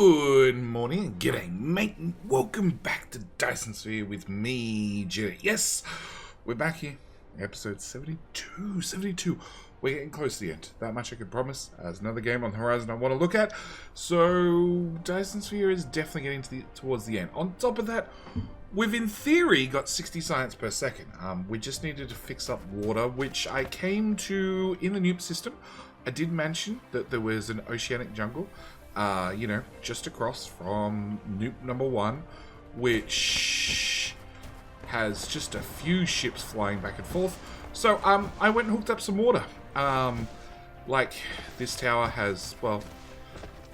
Good morning and g'day, mate, and welcome back to Dyson Sphere with me, Jerry. Yes, we're back here, episode 72. We're getting close to the end. That much I can promise. There's another game on the horizon I want to look at. So, Dyson Sphere is definitely getting towards the end. On top of that, we've in theory got 60 science per second. We just needed to fix up water, which I came to in the Nuke system. I did mention that there was an oceanic jungle. Just across from Nuke number 1, which has just a few ships flying back and forth. So, I went and hooked up some water. Like, this tower has, well,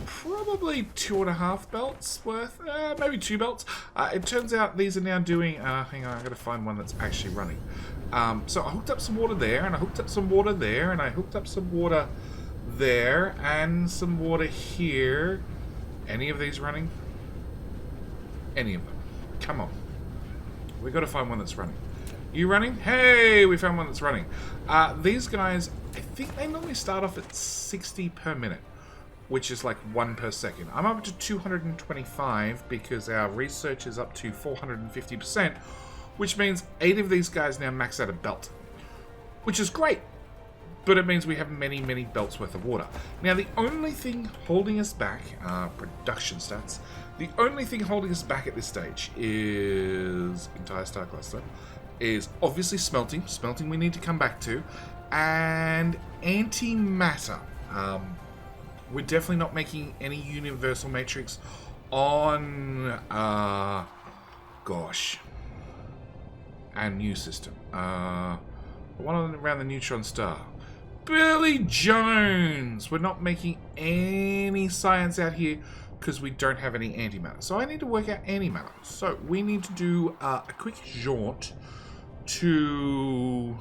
probably 2.5 belts worth, maybe 2 belts. It turns out these are now doing, hang on, I gotta find one that's actually running. So I hooked up some water there, and I hooked up some water there, and I hooked up some water there, and some water here. Any of these running? Any of them. Come on. We got to find one that's running. You running? Hey, we found one that's running. These guys, I think they normally start off at 60 per minute, which is like 1 per second. I'm up to 225 because our research is up to 450%, which means 8 of these guys now max out a belt, which is great. But it means we have many, many belts worth of water. Now, the only thing holding us back, production stats, the only thing holding us back at this stage is entire star cluster, is obviously smelting. Smelting we need to come back to, and antimatter. We're definitely not making any universal matrix on, gosh, our new system. The one around the neutron star. Billy Jones! We're not making any science out here because we don't have any antimatter. So I need to work out antimatter. So we need to do a quick jaunt to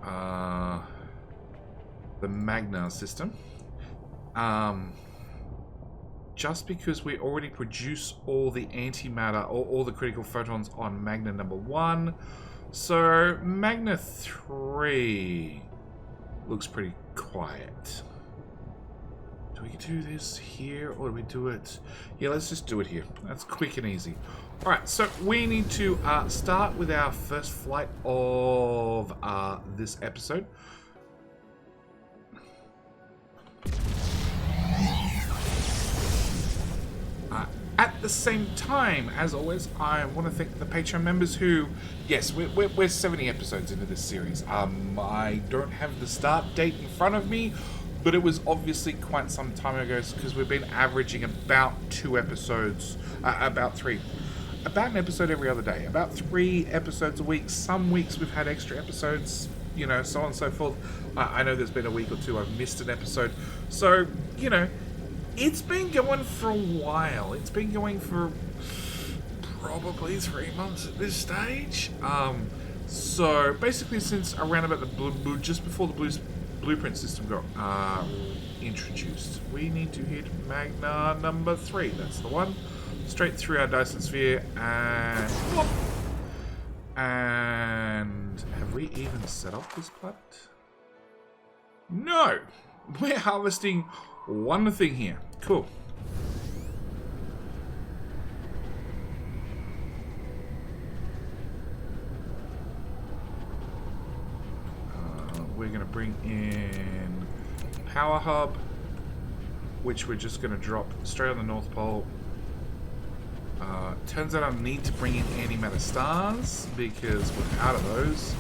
the Magna system. Just because we already produce all the antimatter or all the critical photons on Magna number 1. So Magna 3 looks pretty quiet. Do we do this here or do we do it? Yeah, let's just do it here. That's quick and easy. Alright, so we need to start with our first flight of this episode. At the same time, as always, I want to thank the Patreon members who, yes, we're 70 episodes into this series. I don't have the start date in front of me, but it was obviously quite some time ago because we've been averaging about 2 episodes, about 3. About an episode every other day, about 3 episodes a week. Some weeks we've had extra episodes, so on and so forth. I know there's been a week or 2 I've missed an episode. So, it's been going for a while. It's been going for probably 3 months at this stage. So basically, since around about the just before the blueprint system got introduced, we need to hit Magna number 3. That's the one. Straight through our Dyson Sphere, and whoop. And have we even set up this planet? No, we're harvesting one thing here. Cool. We're going to bring in Power Hub, which we're just going to drop straight on the North Pole. Turns out I need to bring in antimatter stars because we're out of those.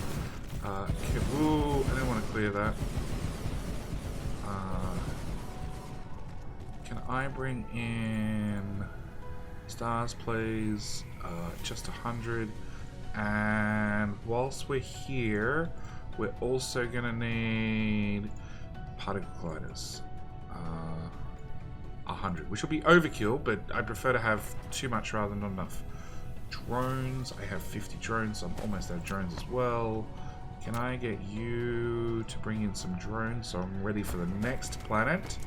Ooh, I don't want to clear that. Can I bring in stars, please? Just 100. And whilst we're here, we're also going to need particle colliders. 100, which will be overkill, but I prefer to have too much rather than not enough. Drones, I have 50 drones, so I'm almost out of drones as well. Can I get you to bring in some drones so I'm ready for the next planet?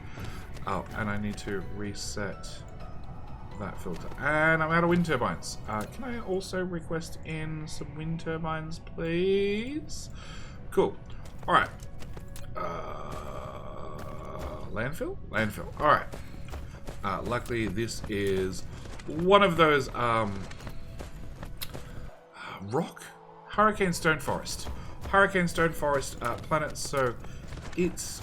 Oh, and I need to reset that filter. And I'm out of wind turbines. Can I also request in some wind turbines, please? Cool. Alright. Landfill? Landfill. Alright. Luckily, this is one of those rock Hurricane Stone Forest planets. So it's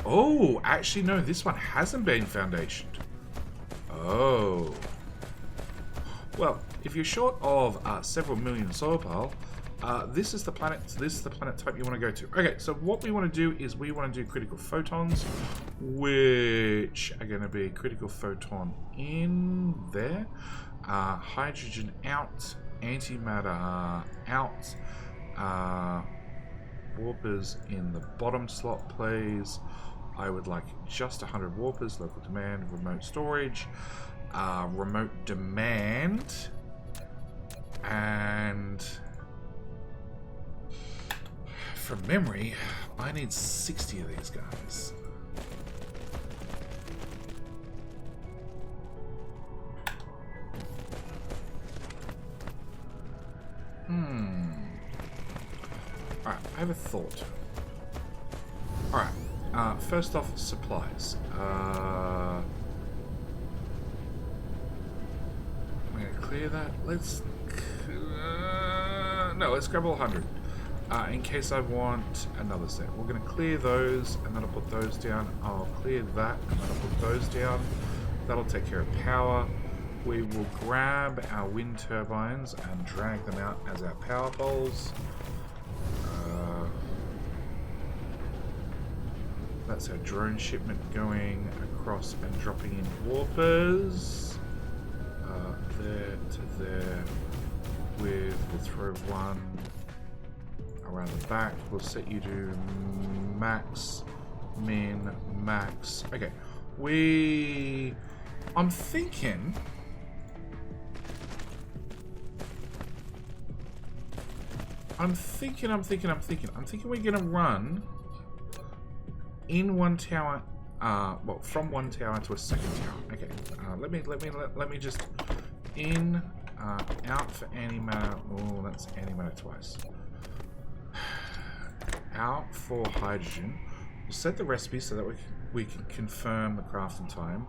actually no, this one hasn't been foundationed. Oh, well, if you're short of several million solar pile, this is the planet. This is the planet type you want to go to. Okay, so what we want to do is we want to do critical photons, which are going to be critical photon in there, hydrogen out, antimatter out, warpers in the bottom slot, please. I would like just 100 warpers, local demand, remote storage, remote demand, and from memory, I need 60 of these guys. Alright, I have a thought. Alright, first off, supplies. I'm going to clear that. Let's grab all 100. In case I want another set. We're going to clear those, and then I'll put those down. I'll clear that, and then I'll put those down. That'll take care of power. We will grab our wind turbines and drag them out as our power poles. That's our drone shipment going across and dropping in warpers. There to there. We'll throw one around the back. We'll set you to max, min, max. Okay. I'm thinking we're gonna run in one tower, well, from one tower to a second tower. Okay, let me just out for antimatter. Oh, that's antimatter twice. Out for hydrogen. We'll set the recipe so that we can confirm the crafting time.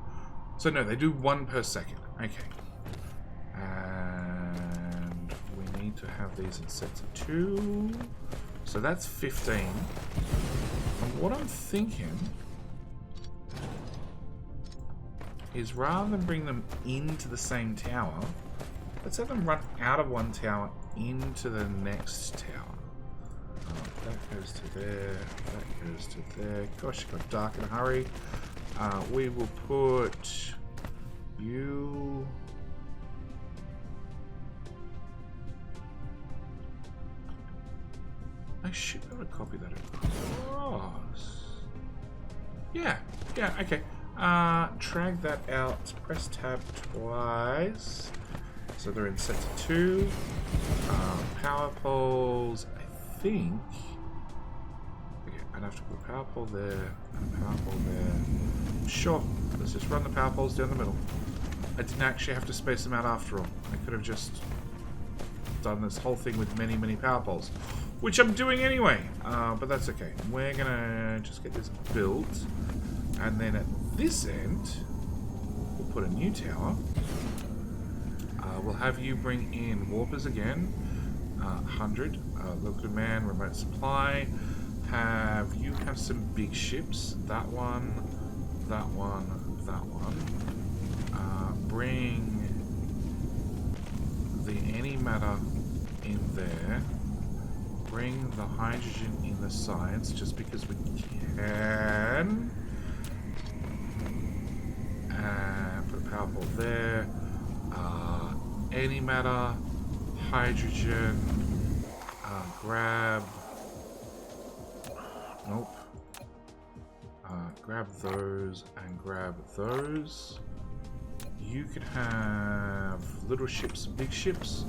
So no, they do 1 per second. Okay, and we need to have these in sets of 2. So that's 15. And what I'm thinking is rather than bring them into the same tower, let's have them run out of one tower into the next tower. That goes to there, that goes to there. Gosh, it got dark in a hurry. We will put you... I should be able to copy that across. Yeah, okay. Drag that out, press tab twice. So they're in sets of 2. Power poles, I think. Okay, I'd have to put a power pole there and a power pole there. Sure, let's just run the power poles down the middle. I didn't actually have to space them out after all. I could have just done this whole thing with many, many power poles, which I'm doing anyway, but that's okay. We're gonna just get this built, and then at this end, we'll put a new tower. We'll have you bring in warpers again, 100, local demand, remote supply. Have you have some big ships? That one, that one, that one. Bring the antimatter in there. Bring the hydrogen in the sides, just because we can. And put a power pole there. Antimatter, hydrogen. Grab. Nope. Grab those and grab those. You could have little ships, big ships,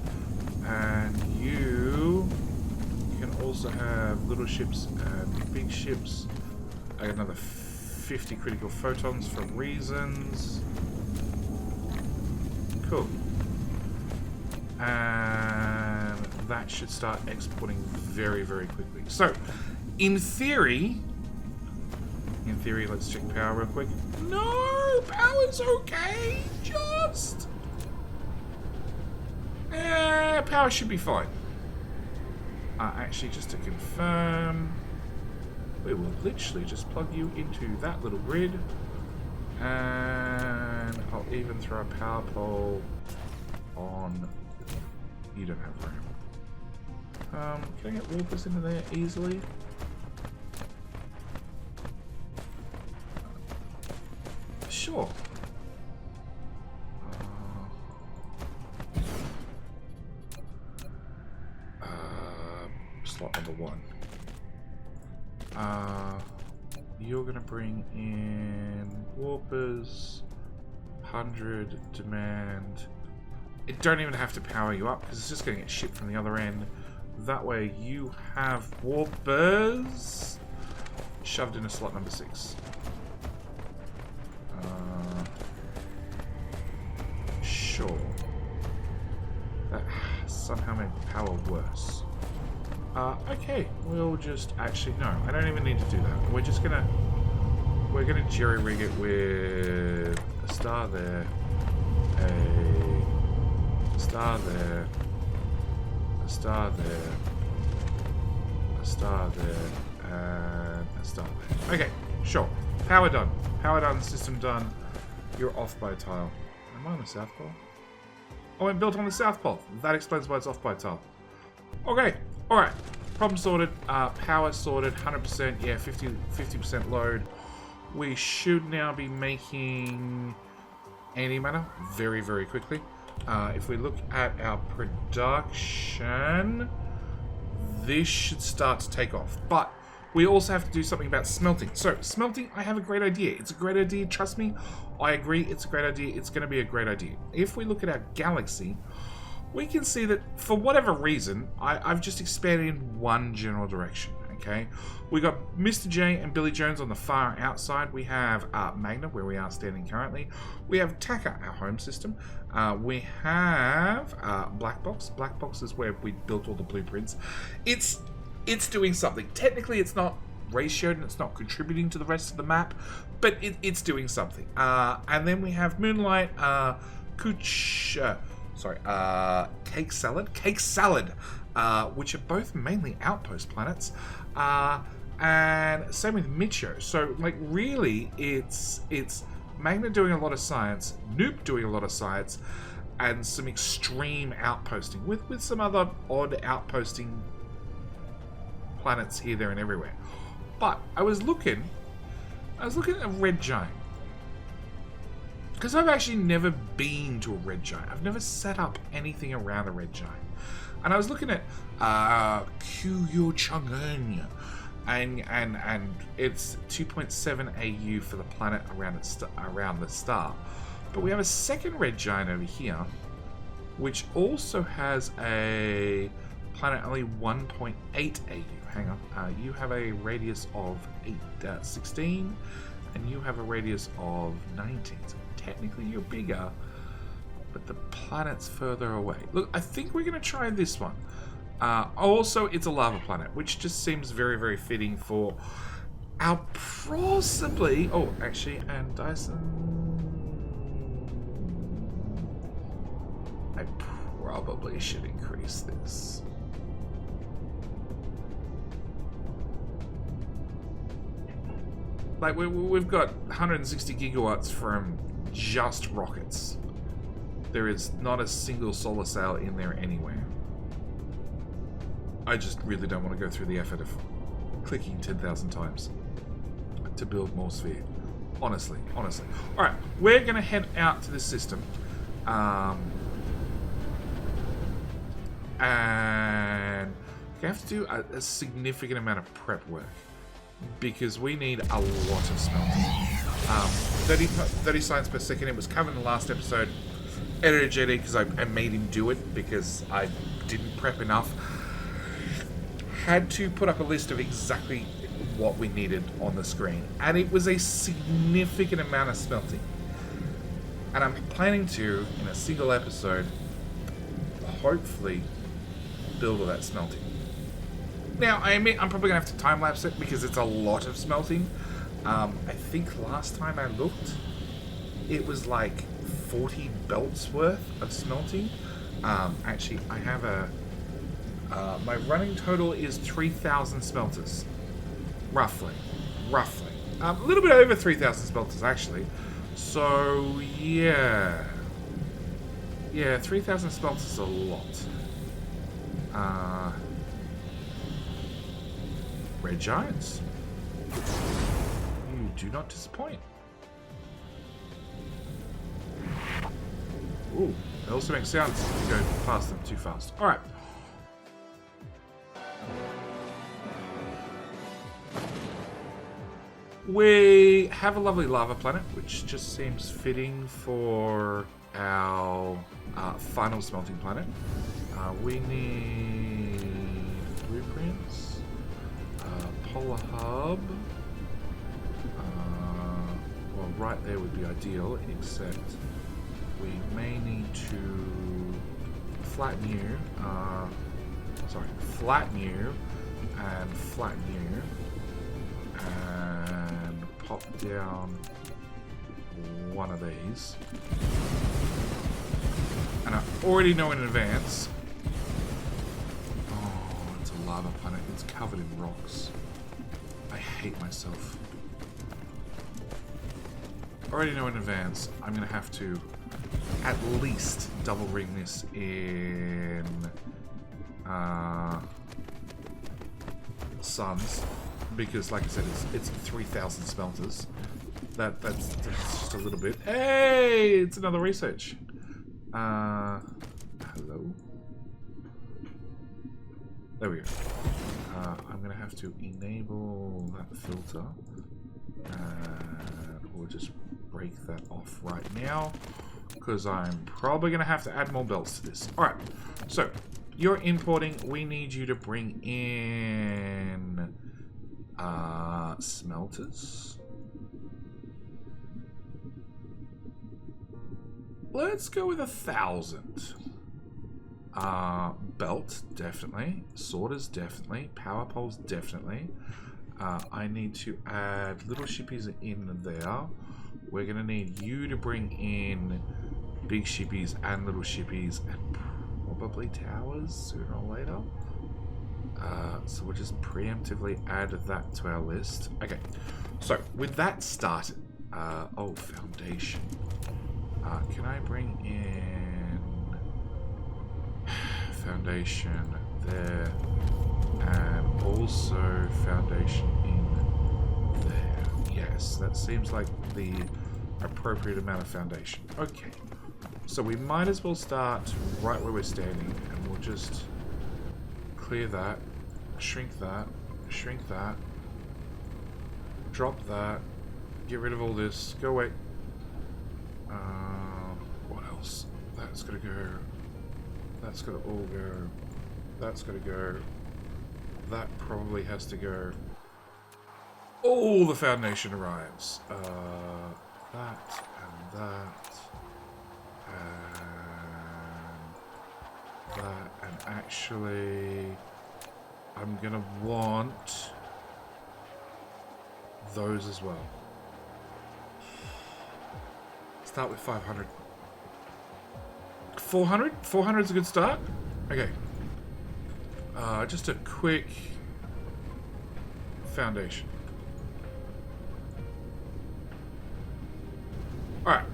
and you can also have little ships and big ships. I got another 50 critical photons for reasons. Cool. And that should start exporting very, very quickly. So, in theory, In theory, let's check power real quick. No! Power's okay! Just... power should be fine. Actually, just to confirm, we will literally just plug you into that little grid. And I'll even throw a power pole on... You don't have room. Can I get warpers into there easily? Sure. Slot number 1. You're gonna bring in warpers, 100 demand. It don't even have to power you up because it's just gonna get shit from the other end. That way you have warpers shoved into slot number 6. Sure. That somehow made power worse. Okay, we'll just actually no. I don't even need to do that. We're gonna jerry rig it with a star there, a star there, a star there, a star there, and a star there. Okay, sure. Power done. Power done. System done. You're off by a tile. Am I on the South Pole? Oh, I'm built on the South Pole. That explains why it's off by a tile. Okay. Alright. Problem sorted. Power sorted. 100%. Yeah, 50% load. We should now be making antimatter very, very quickly. If we look at our production, this should start to take off. But we also have to do something about smelting. So, smelting, I have a great idea. It's a great idea. Trust me. I agree. It's a great idea. It's going to be a great idea. If we look at our galaxy, we can see that for whatever reason, I've just expanded in one general direction. Okay, we got Mr. J and Billy Jones on the far outside. We have Magna, where we are standing currently. We have Taka, our home system. We have Black Box. Black Box is where we built all the blueprints. It's doing something. Technically, it's not ratioed and it's not contributing to the rest of the map, but it's doing something. And then we have Moonlight, Cake Salad, which are both mainly outpost planets, and same with Micho. So, like, really, it's Magna doing a lot of science, Noop doing a lot of science, and some extreme outposting with some other odd outposting planets here, there, and everywhere. But I was looking at a red giant. Because I've actually never been to a red giant. I've never set up anything around a red giant. And I was looking at Kuyo Chang'en, and it's 2.7 AU for the planet around the star. But we have a second red giant over here, which also has a planet only 1.8 AU. Hang on. You have a radius of 16, and you have a radius of 19. So technically you're bigger, but the planet's further away. Look, I think we're going to try this one. Also, it's a lava planet, which just seems very, very fitting for our possibly... Oh, actually, and Dyson... I probably should increase this. Like, we've got 160 gigawatts from just rockets. There is not a single solar cell in there anywhere. I just really don't want to go through the effort of clicking 10,000 times to build more sphere. Honestly. Alright, we're going to head out to this system. And we have to do a significant amount of prep work, because we need a lot of smelting. 30 science per second. It was covered in the last episode. Editor JD, because I made him do it because I didn't prep enough. Had to put up a list of exactly what we needed on the screen, and it was a significant amount of smelting. And I'm planning to, in a single episode, hopefully build all that smelting. Now, I admit I'm probably going to have to time-lapse it because it's a lot of smelting. I think last time I looked, it was like 40 belts worth of smelting. Actually, I have a... my running total is 3,000 smelters. Roughly. Roughly. A little bit over 3,000 smelters, actually. So, yeah. Yeah, 3,000 smelters is a lot. Red Giants. You do not disappoint. Ooh, it also makes sounds if you go past them too fast. Alright. We have a lovely lava planet, which just seems fitting for our final smelting planet. We need blueprints, polar hub. Well, right there would be ideal, except we may need to flatten you. Flatten you and flatten you. And pop down one of these. And I already know in advance. Oh, it's a lava planet. It's covered in rocks. I hate myself. Already know in advance I'm going to have to at least double ring this in suns. Because, like I said, it's 3,000 smelters. That's just a little bit. Hey, it's another research. Hello. There we go. I'm gonna have to enable that filter, and we'll just break that off right now, because I'm probably gonna have to add more belts to this. All right. So you're importing. We need you to bring in. Smelters. Let's go with 1,000. Belt, definitely. Sorters, definitely. Power poles, definitely. I need to add little shippies in there. We're going to need you to bring in big shippies and little shippies and probably towers sooner or later. So we'll just preemptively add that to our list. Okay, so with that started, oh, foundation. Can I bring in foundation there and also foundation in there? Yes, that seems like the appropriate amount of foundation. Okay, so we might as well start right where we're standing, and we'll just clear that. Shrink that, drop that, get rid of all this, go away. What else? That's gotta go, that's gotta all go, that's gotta go, that probably has to go. All the foundation arrives. That and that, and that, and actually I'm gonna want those as well. Start with 500. 400? 400 is a good start? Okay. Just a quick foundation. Alright.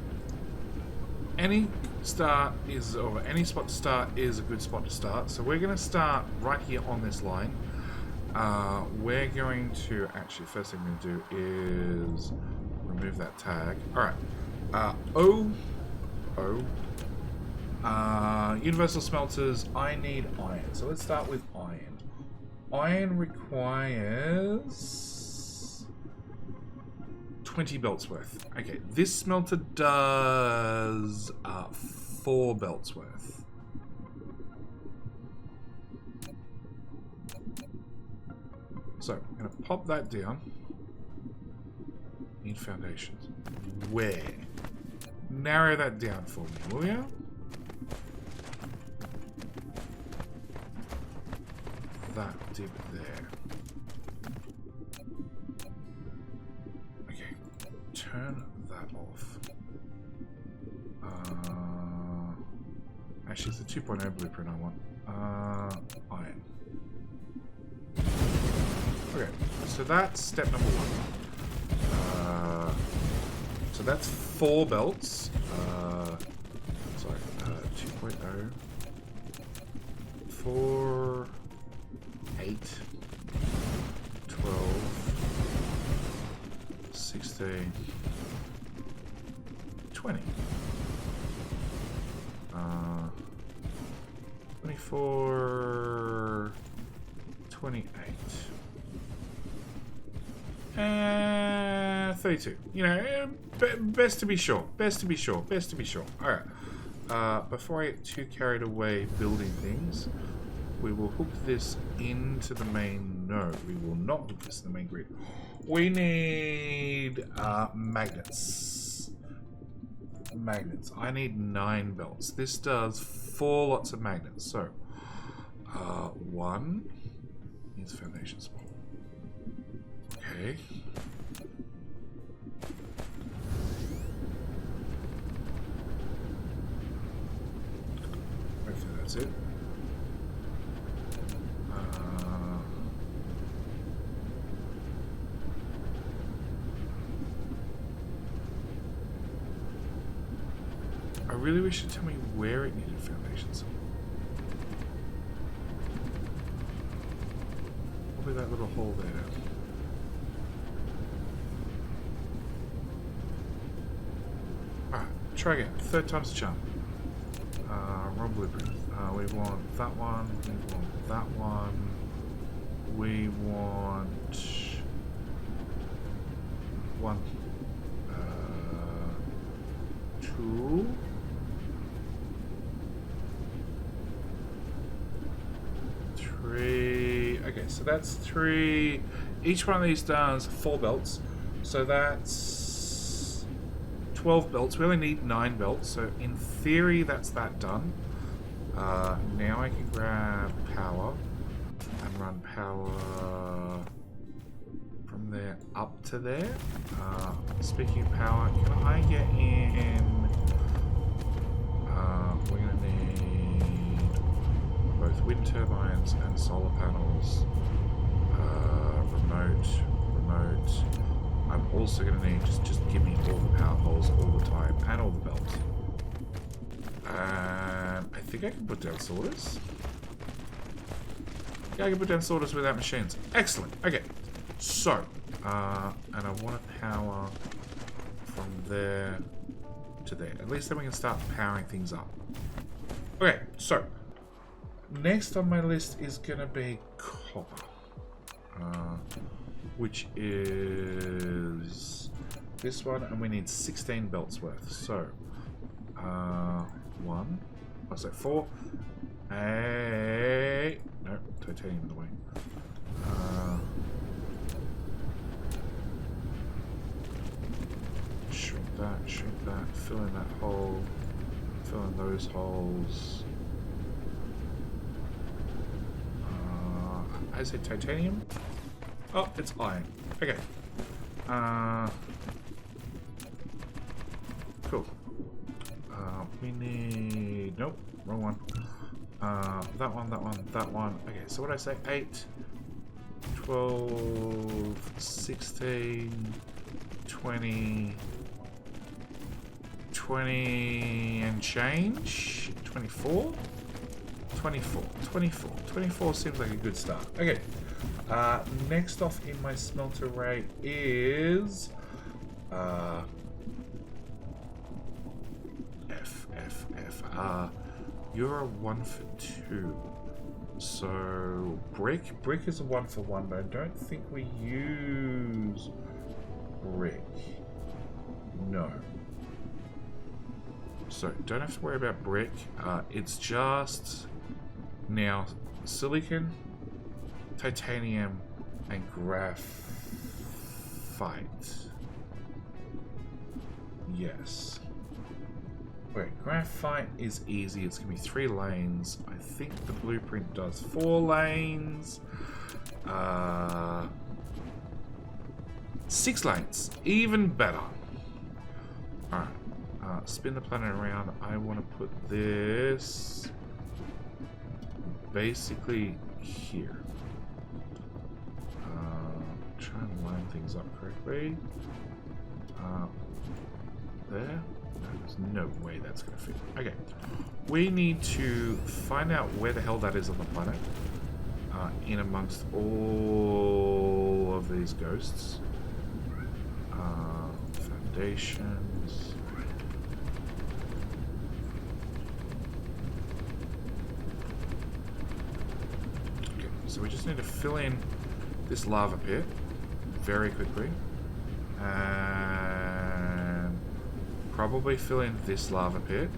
Any start is, or any spot to start is a good spot to start. So we're going to start right here on this line. We're going to, actually, first thing I'm going to do is remove that tag. Alright. Universal smelters, I need iron. So let's start with iron. Iron requires 20 belts worth. Okay, this smelter does 4 belts worth. So I'm going to pop that down. Need foundations. Where? Narrow that down for me, will you? That dip there. turn that off. Actually, it's the 2.0 blueprint I want. Iron. Okay, so that's step number 1. So that's 4 belts. Sorry, 2.0. 4, 8, 12, 16, 20. 24, 28, and 32. You know, best to be sure. Best to be sure. Best to be sure. All right. Before I get too carried away building things, we will hook this into the main. No, we will not hook this in the main grid. We need magnets. Magnets. I need 9 belts. This does 4 lots of magnets. So, 1 is foundation spot. Okay. Hopefully that's it. I really wish you'd tell me where it needed foundations. Probably that little hole there. Alright, try again. 3rd time's a charm. Wrong blueprint. We want that one. We want that one. We want 1, 2. 3. Okay, so that's 3. Each one of these does 4 belts. So that's 12 belts. We only need 9 belts. So in theory, that's that done. Now I can grab power and run power from there up to there. Speaking of power, can I get in? We're going to need both wind turbines and solar panels. Remote. I'm also going to need, just give me all the power poles all the time and all the belts. I think I can put down sorters. Yeah, I can put down sorters without machines. Excellent. Okay. So, and I want to power from there to there. At least then we can start powering things up. Okay, so next on my list is going to be copper, which is this one, and we need 16 belts worth. So, 1, I say 4, 8, no, titanium in the way. Shrink that, fill in that hole, fill in those holes. I say titanium. Oh, it's iron. Okay. Cool. We need... Nope, wrong one. That one. Okay, so what did I say? 8, 12, 16, 20... 20 and change? 24? 24 seems like a good start. Okay. Next off in my smelter rate is F. You're a 1 for 2. So brick is a 1 for 1, but I don't think we use brick. No. So don't have to worry about brick. It's just now silicon, titanium, and graphite. Yes. Wait, graphite is easy. It's gonna be 3 lanes. I think the blueprint does 4 lanes. 6 lanes. Even better. Alright. Spin the planet around. I want to put this basically here. Try and line things up correctly. There. No, there's no way that's going to fit. Okay. We need to find out where the hell that is on the planet. In amongst all of these ghosts. Foundations. Okay, so we just need to fill in this lava pit very quickly. And probably fill in this lava pit.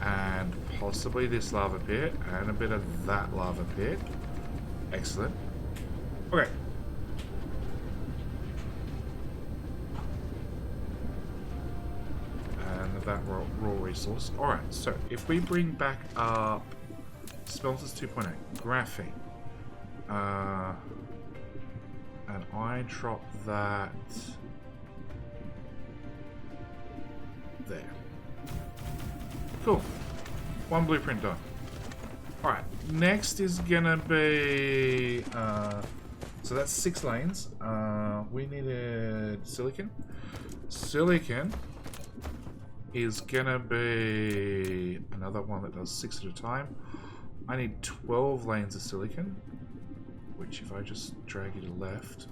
And possibly this lava pit. And a bit of that lava pit. Excellent. Okay. And that raw resource. Alright, so if we bring back up Smelters 2.8, graphene. And I drop that there. Cool. One blueprint done. Alright, next is gonna be so that's 6 lanes. We needed silicon. Silicon is gonna be another one that does 6 at a time. I need 12 lanes of silicon, which if I just drag you to left,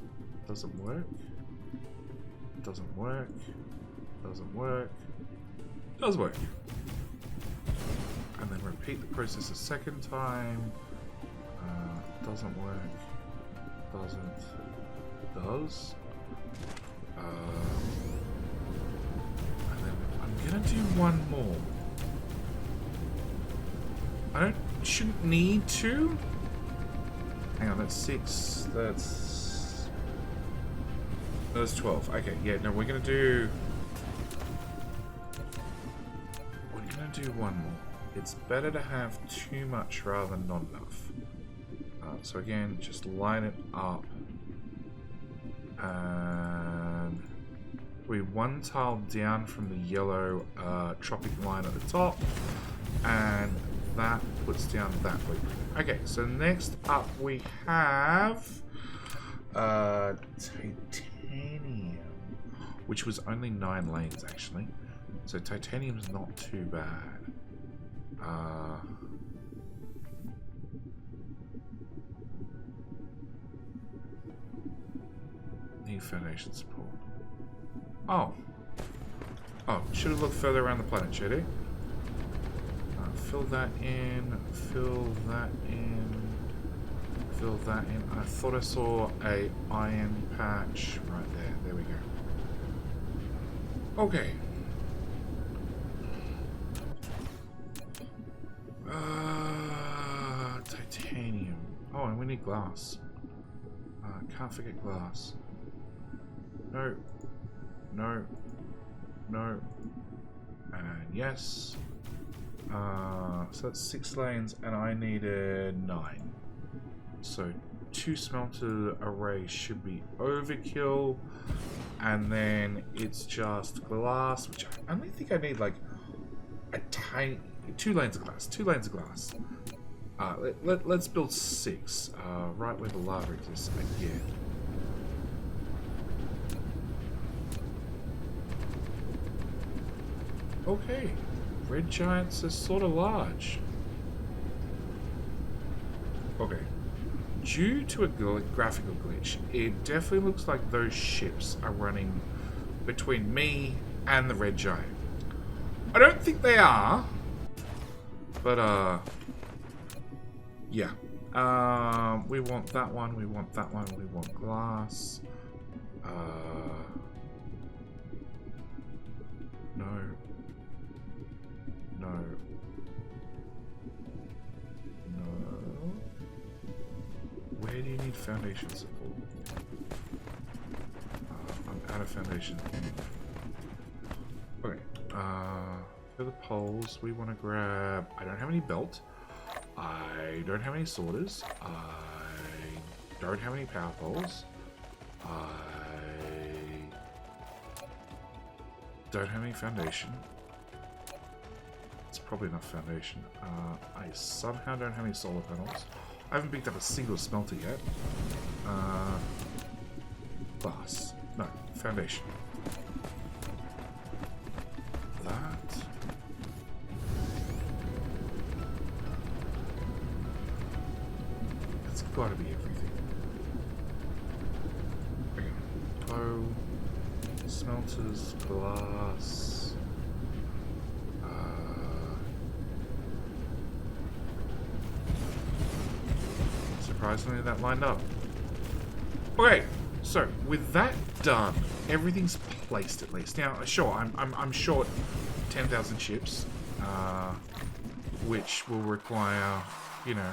doesn't work. Doesn't work. Doesn't work. Does work. And then repeat the process a second time. Doesn't work. Doesn't. Does. And then I'm gonna do one more. I shouldn't need to. Hang on, that's 6. That's 12. Okay, yeah, no, we're gonna do one more. It's better to have too much rather than not enough. So again, just line it up. And we one tile down from the yellow tropic line at the top. And that puts down that blueprint. Okay, so next up we have titanium, which was only 9 lanes actually. So titanium's not too bad. Need foundation support. Oh, should have looked further around the planet, should he? Fill that in, fill that in, fill that in. I thought I saw a iron patch right there. There we go. Okay. Titanium. Oh, and we need glass. Can't forget glass. No. No. No. And yes. So that's 6 lanes, and I needed 9. So 2 smelter arrays should be overkill, and then it's just glass, which I only think I need like a tiny 2 lanes of glass. 2 lanes of glass. Let's build 6 right where the lava exists again. Okay. Red giants are sort of large. Okay. Due to a graphical glitch, it definitely looks like those ships are running between me and the red giant. I don't think they are. But, yeah. We want that one, we want that one, we want glass. No. No. No. Where do you need foundation support? I'm out of foundation. Okay. For the poles, we want to grab... I don't have any belt. I don't have any sorters. I don't have any power poles. Don't have any foundation. It's probably enough foundation. I somehow don't have any solar panels. I haven't picked up a single smelter yet. Glass. No, foundation. That. That's gotta be everything. Okay. Bow. Smelters. Glass. Surprisingly, that lined up. Okay, so with that done, everything's placed at least. Now, sure, I'm short 10,000 chips, which will require, you know,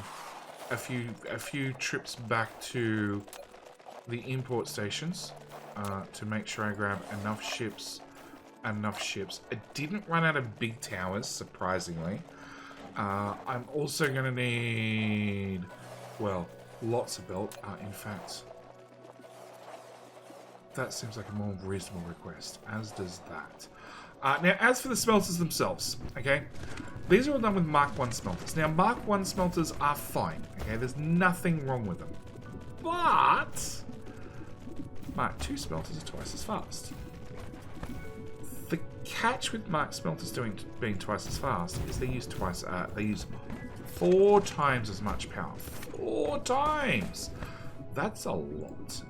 a few trips back to the import stations to make sure I grab enough ships. I didn't run out of big towers, surprisingly. I'm also going to need, well, lots of belt. In fact, that seems like a more reasonable request, as does that. Now, as for the smelters themselves, okay, these are all done with Mark 1 smelters. Now, Mark 1 smelters are fine, okay, there's nothing wrong with them. But Mark 2 smelters are twice as fast. The catch with Mark smelters being twice as fast is they use 4 times as much power. 4 times! That's a lot.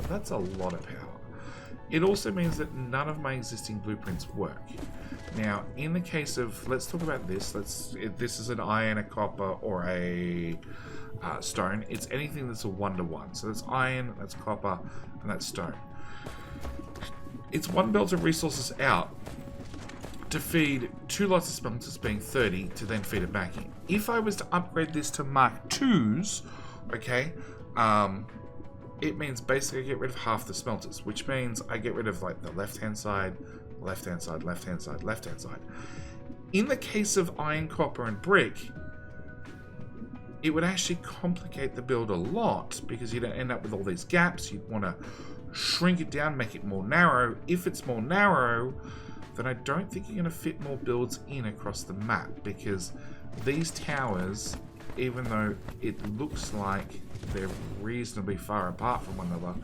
That's a lot of power. It also means that none of my existing blueprints work. Now, in the case of, let's talk about this. This is an iron, a copper, or a stone. It's anything that's a 1-to-1. So that's iron, that's copper, and that's stone. It's 1 belt of resources out to feed 2 lots of smelters, being 30, to then feed it back in. If I was to upgrade this to Mark 2s, okay, it means basically I get rid of half the smelters, which means I get rid of like the left-hand side, left-hand side, left-hand side, left-hand side. In the case of iron, copper, and brick, it would actually complicate the build a lot because you'd end up with all these gaps. You'd want to shrink it down, make it more narrow. If it's more narrow, then I don't think you're going to fit more builds in across the map, because these towers, even though it looks like they're reasonably far apart from one another,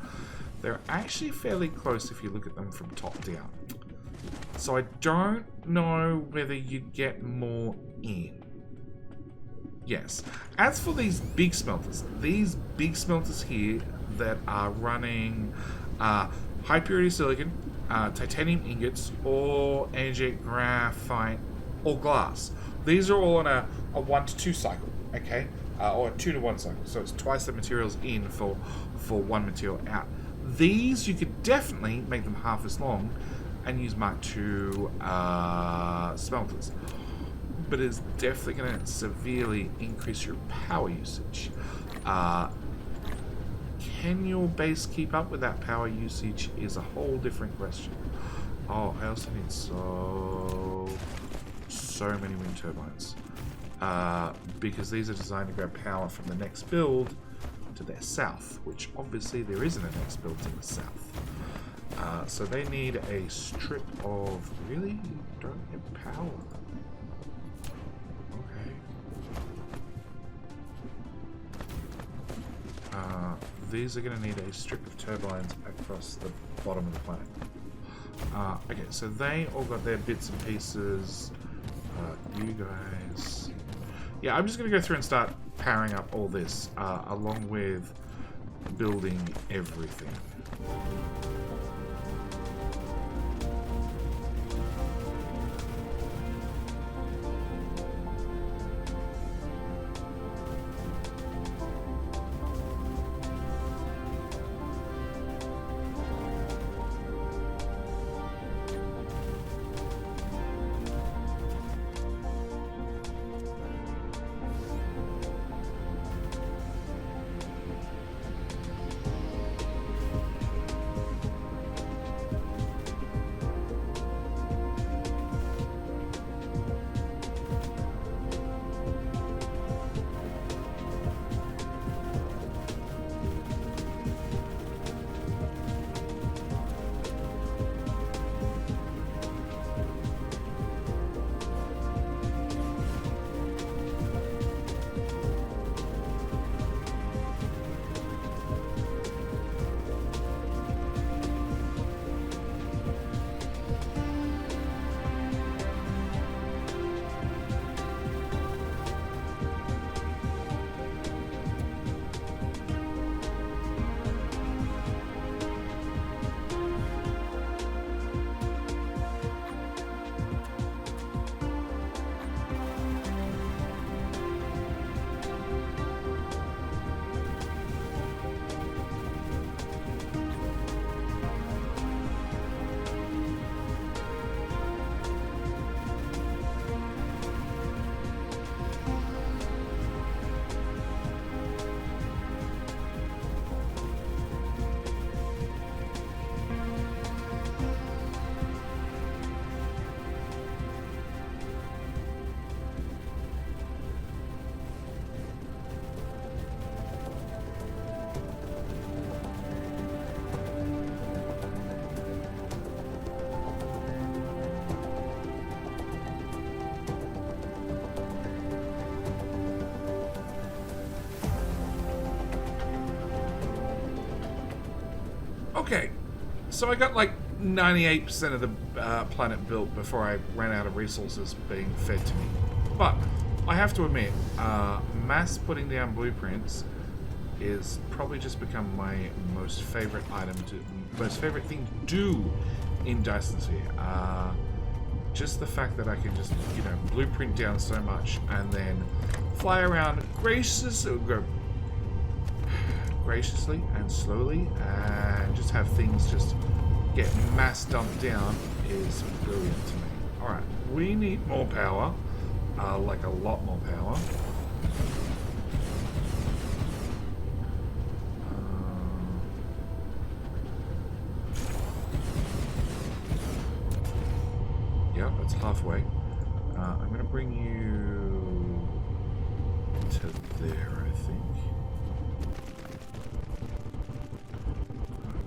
they're actually fairly close if you look at them from top down. So I don't know whether you'd get more in. Yes. As for these big smelters here that are running high purity silicon, titanium ingots, or energetic graphite, or glass. These are all on a 1-to-2 cycle, okay? Or a 2-to-1 cycle. So it's twice the materials in for 1 material out. These, you could definitely make them half as long and use Mark II smelters. But it's definitely going to severely increase your power usage. Can your base keep up with that power usage is a whole different question. Oh, I also need so many wind turbines. Because these are designed to grab power from the next build to their south, which obviously there isn't a next build to the south. So they need a strip of... Really? You don't get power. These are going to need a strip of turbines across the bottom of the planet. Okay, so they all got their bits and pieces. You guys... Yeah, I'm just going to go through and start powering up all this, along with building everything. Okay, so I got like 98% of the planet built before I ran out of resources being fed to me. But I have to admit, mass putting down blueprints is probably just become my most favorite thing to do in Dyson Sphere. Just the fact that I can just, blueprint down so much and then fly around graciously and slowly and just have things just get mass dumped down is brilliant to me. Alright, we need more power, like a lot more power. Yeah, that's halfway. I'm going to bring you to there, I think.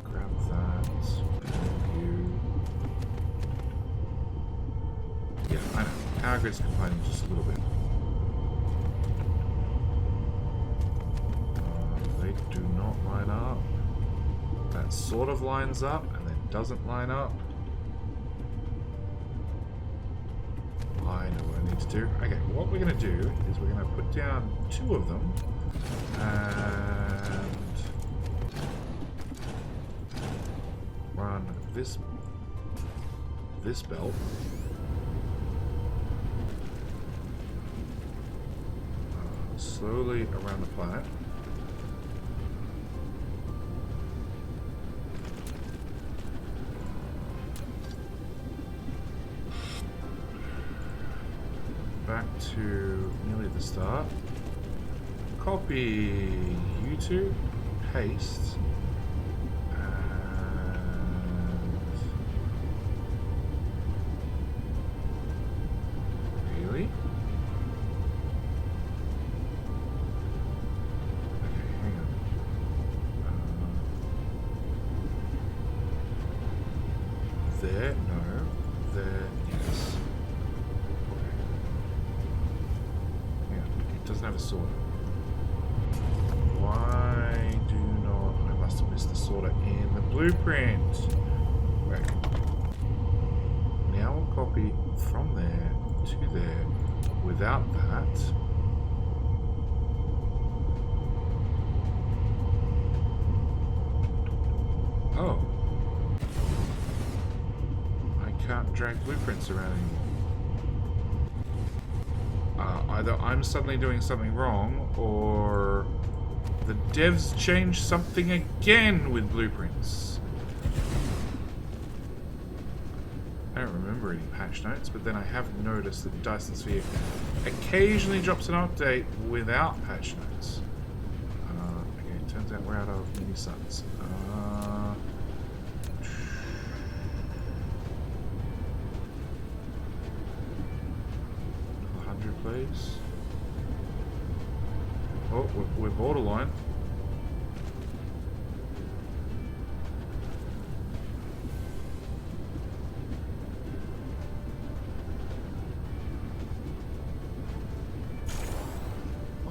Grab that. You. Yeah, I know. Power grid's complaining just a little bit. They do not line up. That sort of lines up and then doesn't line up. I know what I need to do. Okay, what we're going to do is we're going to put down 2 of them and run this belt slowly around the planet. Back to nearly the start. Copy you 2, paste, and really? Okay, hang on. There, no. There, yes. Doesn't have a sorter. Why do not... I must have missed the sorter in the blueprint. Right. Now we'll copy from there to there without that. Oh. I can't drag blueprints around anymore. Either I'm suddenly doing something wrong, or the devs changed something again with blueprints. I don't remember any patch notes, but then I have noticed that Dyson Sphere occasionally drops an update without patch notes. Okay, it turns out we're out of mini suns. 100, please. Oh, we're borderline.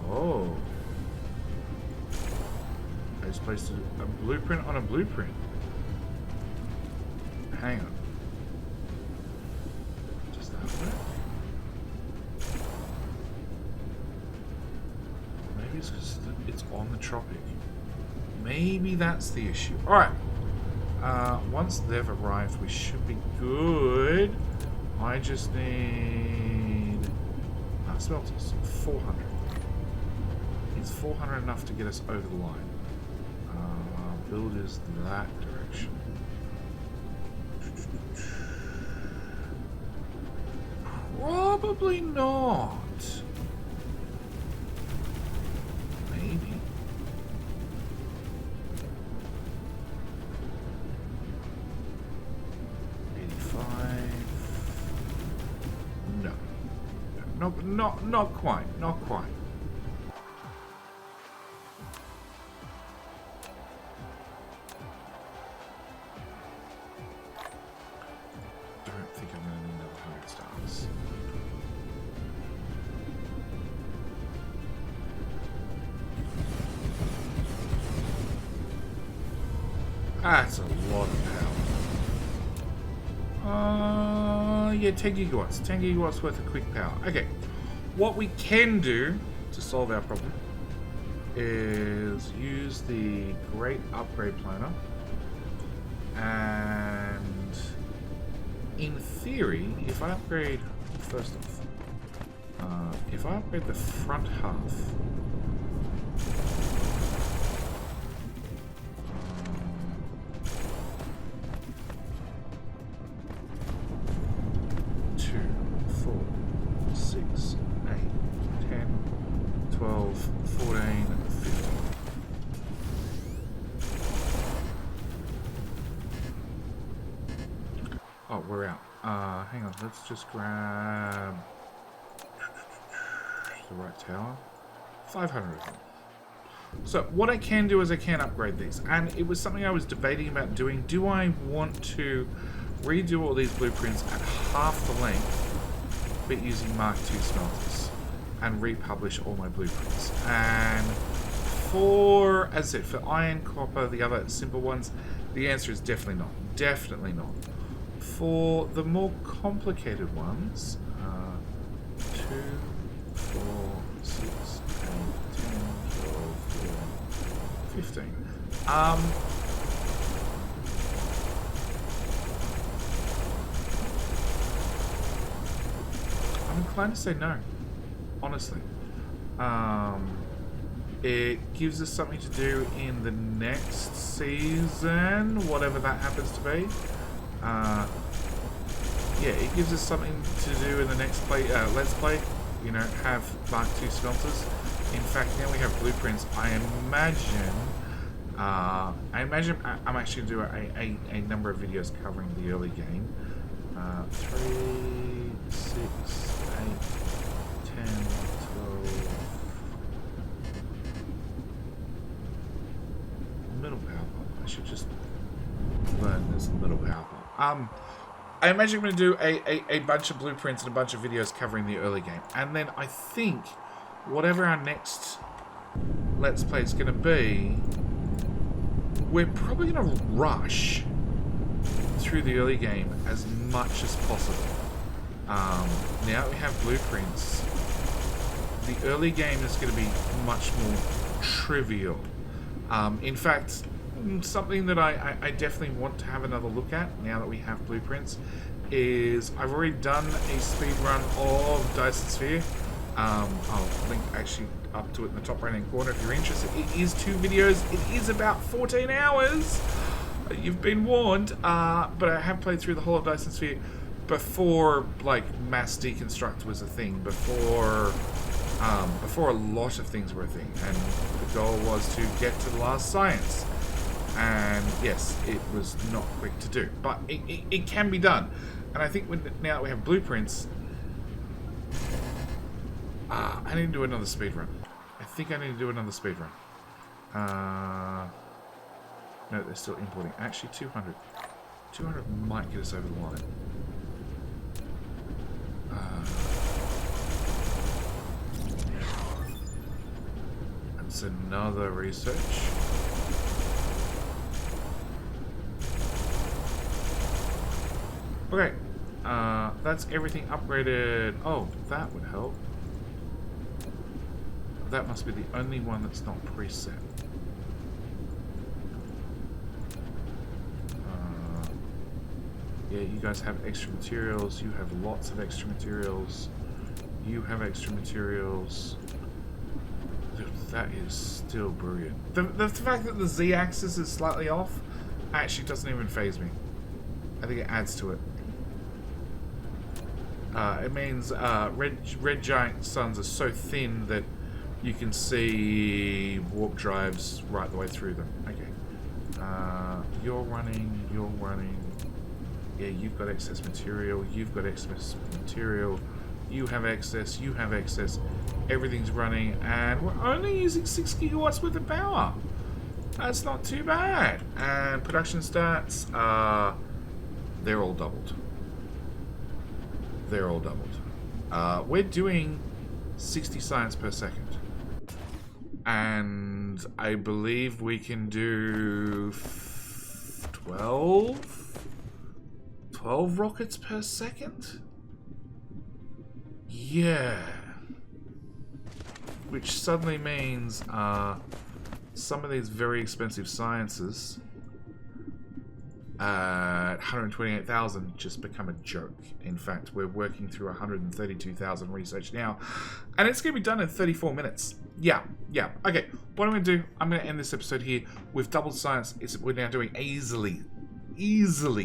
Oh. I just placed a blueprint on a blueprint. Hang on. Does that work? Maybe it's because it's on the tropic. Maybe that's the issue. Alright. Once they've arrived, we should be good. I just need... smelters. 400. Is 400 enough to get us over the line? Build is that direction. Probably not. Maybe. No. Not quite. Not quite. I don't think I'm going to need another 100 stars. That's a lot of power. Yeah, 10 gigawatts. 10 gigawatts worth of quick power. Okay. What we can do to solve our problem is use the great upgrade planner. And in theory, if I upgrade, first off, if I upgrade the front half, 2, 4, 6, 8, 10, 12, 14, 15. Oh, we're out. Hang on, let's just grab the right tower. 500 of them. So what I can do is I can upgrade these, and it was something I was debating about doing. Do I want to redo all these blueprints at half the length, but using Mark II smelters, and republish all my blueprints? And for, as I said, for iron, copper, the other simple ones, the answer is definitely not. Definitely not. For the more complicated ones, 2, 4, 6, 8, 10, 12, 15. I'm inclined to say no, honestly. It gives us something to do in the next season, whatever that happens to be. Yeah, it gives us something to do in the next let's play. You know, have Mark II smelters. In fact, now we have blueprints. I imagine I'm actually going to do a number of videos covering the early game. 3, 6, 8, 10, 12. Middle power pole. I should just learn this middle power pole. I imagine I'm going to do a bunch of blueprints and a bunch of videos covering the early game. And then I think whatever our next Let's Play is going to be, we're probably going to rush through the early game as much as possible. Now we have blueprints, the early game is going to be much more trivial. In fact, something that I definitely want to have another look at now that we have blueprints is I've already done a speed run of Dyson Sphere. I'll link actually up to it in the top right hand corner if you're interested. It is 2 videos. It is about 14 hours. You've been warned. But I have played through the whole of Dyson Sphere before like mass deconstruct was a thing. Before a lot of things were a thing, and the goal was to get to the last science. And yes, it was not quick to do, but it can be done. And I think now that we have blueprints, I need to do another speed run. I think I need to do another speed run. No, they're still importing. Actually, 200. 200 might get us over the line. That's another research. Okay, that's everything upgraded. Oh, that would help. That must be the only one that's not preset. Yeah, you guys have extra materials. You have lots of extra materials. You have extra materials. Dude, that is still brilliant. The fact that the Z-axis is slightly off actually doesn't even faze me. I think it adds to it. It means red giant suns are so thin that you can see warp drives right the way through them. Okay. You're running. Yeah, you've got excess material. You've got excess material. You have excess. You have excess. Everything's running, and we're only using 6 gigawatts worth of power. That's not too bad. And production stats, they're all doubled. They're all doubled. We're doing 60 science per second. And I believe we can do 12 rockets per second? Yeah. Which suddenly means some of these very expensive sciences at 128,000 just become a joke. In fact, we're working through 132,000 research now, and it's going to be done in 34 minutes. Yeah. Okay, what I'm going to do, I'm going to end this episode here. We've doubled science. We're now doing easily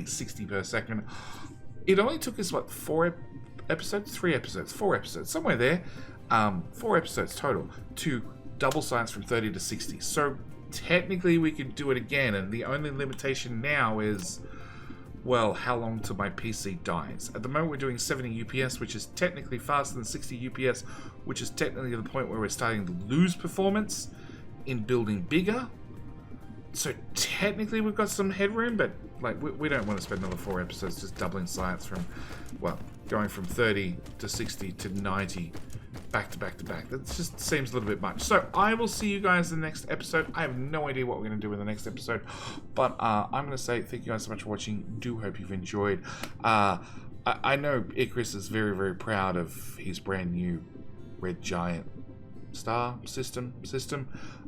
60 per second. It only took us, what, 4 episodes? 3 episodes? 4 episodes? Somewhere there. 4 episodes total to double science from 30 to 60. So technically we could do it again, and the only limitation now is, well, how long till my PC dies. At the moment we're doing 70 UPS, which is technically faster than 60 UPS, which is technically the point where we're starting to lose performance in building bigger. So technically we've got some headroom, but like we don't want to spend another 4 episodes just doubling science from, well, going from 30 to 60 to 90 back to back to back. That just seems a little bit much. So I will see you guys in the next episode. I have no idea what we're going to do in the next episode, but I'm going to say thank you guys so much for watching. Do hope you've enjoyed. I know Icarus is very, very proud of his brand new red giant star system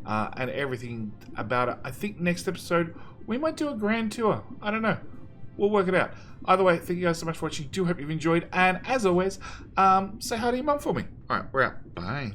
and everything about it. I think next episode we might do a grand tour. I don't know. We'll work it out. Either way, thank you guys so much for watching. Do hope you've enjoyed. And as always, say hi to your mum for me. Alright, we're out. Bye.